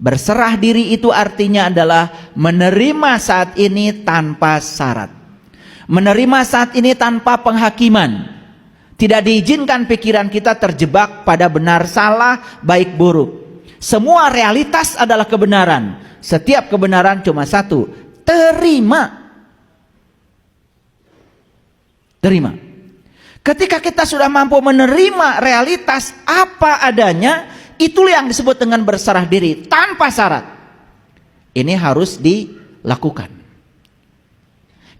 Berserah diri itu artinya adalah menerima saat ini tanpa syarat. Menerima saat ini tanpa penghakiman. Tidak diizinkan pikiran kita terjebak pada benar salah, baik buruk. Semua realitas adalah kebenaran. Setiap kebenaran cuma satu, terima. Terima. Ketika kita sudah mampu menerima realitas apa adanya, itulah yang disebut dengan berserah diri tanpa syarat. Ini harus dilakukan.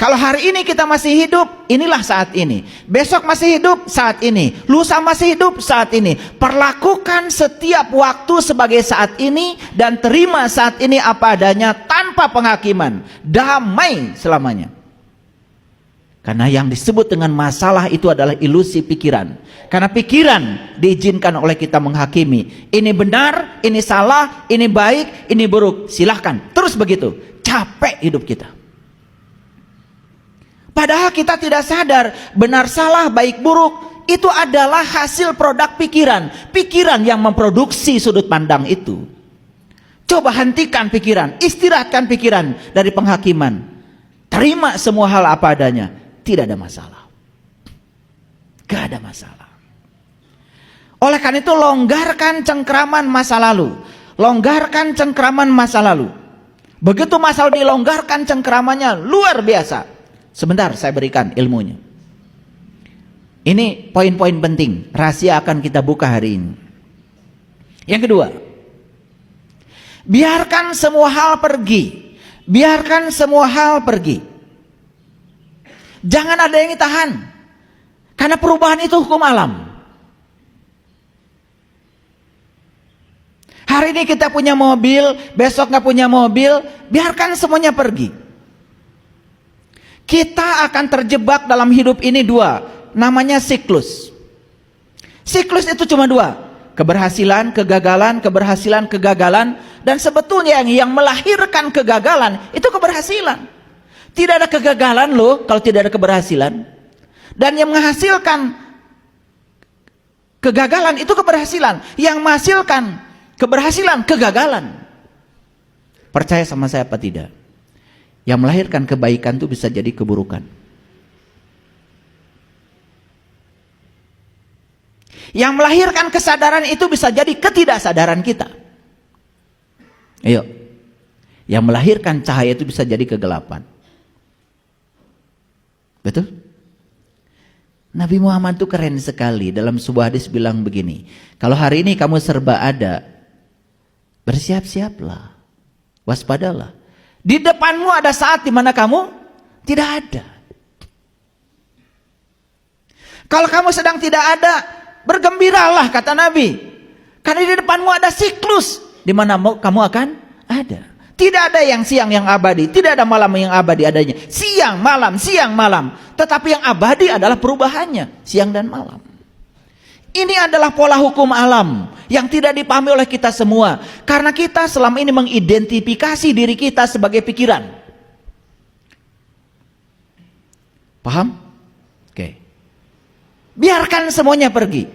Kalau hari ini kita masih hidup, inilah saat ini. Besok masih hidup, saat ini. Lusa masih hidup, saat ini. Perlakukan setiap waktu sebagai saat ini dan terima saat ini apa adanya tanpa penghakiman. Damai selamanya. Karena yang disebut dengan masalah itu adalah ilusi pikiran. Karena pikiran diizinkan oleh kita menghakimi. Ini benar, ini salah, ini baik, ini buruk. Silahkan, terus begitu. Capek hidup kita. Padahal kita tidak sadar benar salah baik buruk itu adalah hasil produk pikiran. Pikiran yang memproduksi sudut pandang itu. Coba hentikan pikiran, istirahatkan pikiran dari penghakiman. Terima semua hal apa adanya. Tidak ada masalah. Gak ada masalah. Oleh karena itu longgarkan cengkraman masa lalu. Longgarkan cengkraman masa lalu. Begitu masa lalu dilonggarkan cengkramannya luar biasa. Sebentar saya berikan ilmunya. Ini poin-poin penting. Rahasia akan kita buka hari ini. Yang kedua. Biarkan semua hal pergi. Biarkan semua hal pergi. Jangan ada yang ditahan. Karena perubahan itu hukum alam. Hari ini kita punya mobil, besok nggak punya mobil, biarkan semuanya pergi. Kita akan terjebak dalam hidup ini dua, namanya siklus. Siklus itu cuma dua, keberhasilan, kegagalan, keberhasilan, kegagalan. Dan sebetulnya yang melahirkan kegagalan itu keberhasilan. Tidak ada kegagalan loh kalau tidak ada keberhasilan. Dan yang menghasilkan kegagalan itu keberhasilan. Yang menghasilkan keberhasilan, kegagalan. Percaya sama saya apa tidak? Yang melahirkan kebaikan itu bisa jadi keburukan. Yang melahirkan kesadaran itu bisa jadi ketidaksadaran kita. Ayo. Yang melahirkan cahaya itu bisa jadi kegelapan. Betul? Nabi Muhammad itu keren sekali. Dalam sebuah hadis bilang begini. Kalau hari ini kamu serba ada, bersiap-siaplah. Waspadalah. Di depanmu ada saat di mana kamu tidak ada. Kalau kamu sedang tidak ada, bergembiralah kata Nabi. Karena di depanmu ada siklus di mana kamu akan ada. Tidak ada yang siang yang abadi, tidak ada malam yang abadi adanya. Siang, malam, siang, malam. Tetapi yang abadi adalah perubahannya, siang dan malam. Ini adalah pola hukum alam yang tidak dipahami oleh kita semua. Karena kita selama ini mengidentifikasi diri kita sebagai pikiran. Paham? Oke. Biarkan semuanya pergi.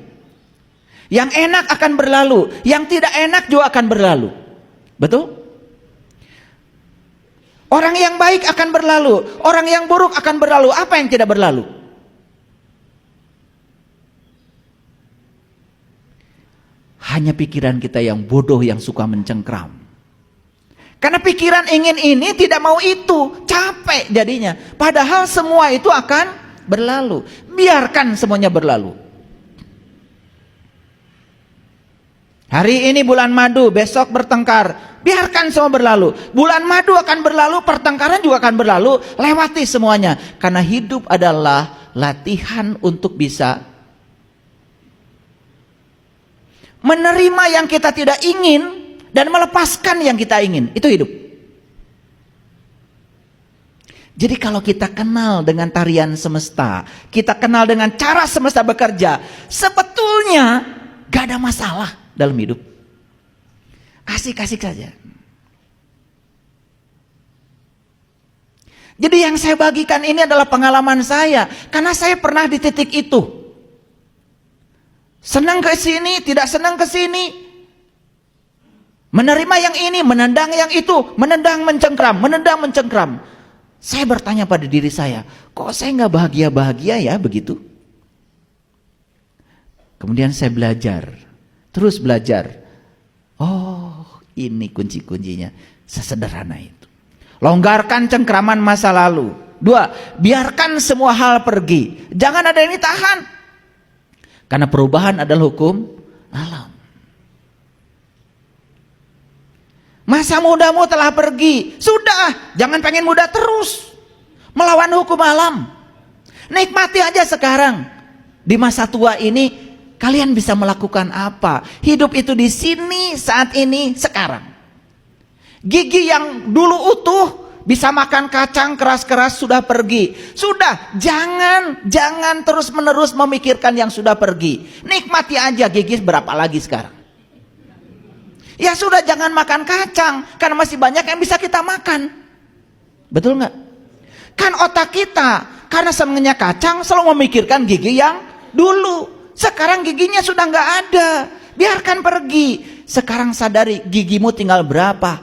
Yang enak akan berlalu, yang tidak enak juga akan berlalu. Betul? Orang yang baik akan berlalu, orang yang buruk akan berlalu. Apa yang tidak berlalu? Hanya pikiran kita yang bodoh yang suka mencengkram. Karena pikiran ingin ini tidak mau itu, capek jadinya. Padahal semua itu akan berlalu. Biarkan semuanya berlalu. Hari ini bulan madu, besok bertengkar. Biarkan semua berlalu. Bulan madu akan berlalu, pertengkaran juga akan berlalu. Lewati semuanya. Karena hidup adalah latihan untuk bisa menerima yang kita tidak ingin dan melepaskan yang kita ingin. Itu hidup. Jadi kalau kita kenal dengan tarian semesta, kita kenal dengan cara semesta bekerja, sebetulnya gak ada masalah dalam hidup. Asik-asik saja. Jadi yang saya bagikan ini adalah pengalaman saya, karena saya pernah di titik itu. Senang ke sini, tidak senang ke sini. Menerima yang ini, menendang yang itu, menendang mencengkram. Saya bertanya pada diri saya, kok saya nggak bahagia-bahagia ya begitu? Kemudian saya terus belajar. Oh, ini kunci-kuncinya, sesederhana itu. Longgarkan cengkraman masa lalu. 2, biarkan semua hal pergi. Jangan ada yang ditahan. Karena perubahan adalah hukum alam. Masa mudamu telah pergi. Sudah, jangan pengen muda terus. Melawan hukum alam. Nikmati aja sekarang. Di masa tua ini, kalian bisa melakukan apa? Hidup itu di sini, saat ini, sekarang. Gigi yang dulu utuh, bisa makan kacang keras-keras sudah pergi. Sudah, jangan terus-menerus memikirkan yang sudah pergi. Nikmati aja gigi berapa lagi sekarang. Ya sudah, jangan makan kacang, karena masih banyak yang bisa kita makan. Betul nggak? Kan otak kita, karena senangnya kacang, selalu memikirkan gigi yang dulu. Sekarang giginya sudah nggak ada, biarkan pergi. Sekarang sadari, gigimu tinggal berapa?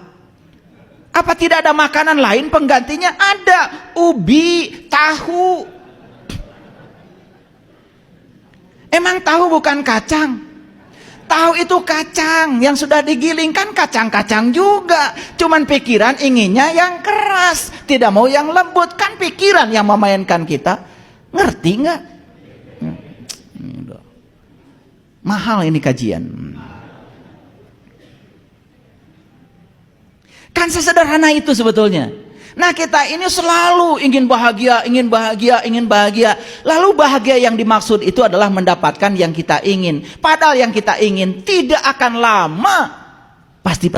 Apa tidak ada makanan lain penggantinya? Ada, ubi, tahu. Emang tahu bukan kacang? Tahu itu kacang yang sudah digiling, kan kacang-kacang juga. Cuman pikiran inginnya yang keras, tidak mau yang lembut. Kan pikiran yang memainkan kita. Ngerti nggak? Mahal ini kajian. Kan sesederhana itu sebetulnya. Nah, kita ini selalu ingin bahagia. Lalu bahagia yang dimaksud itu adalah mendapatkan yang kita ingin. Padahal yang kita ingin tidak akan lama. Pasti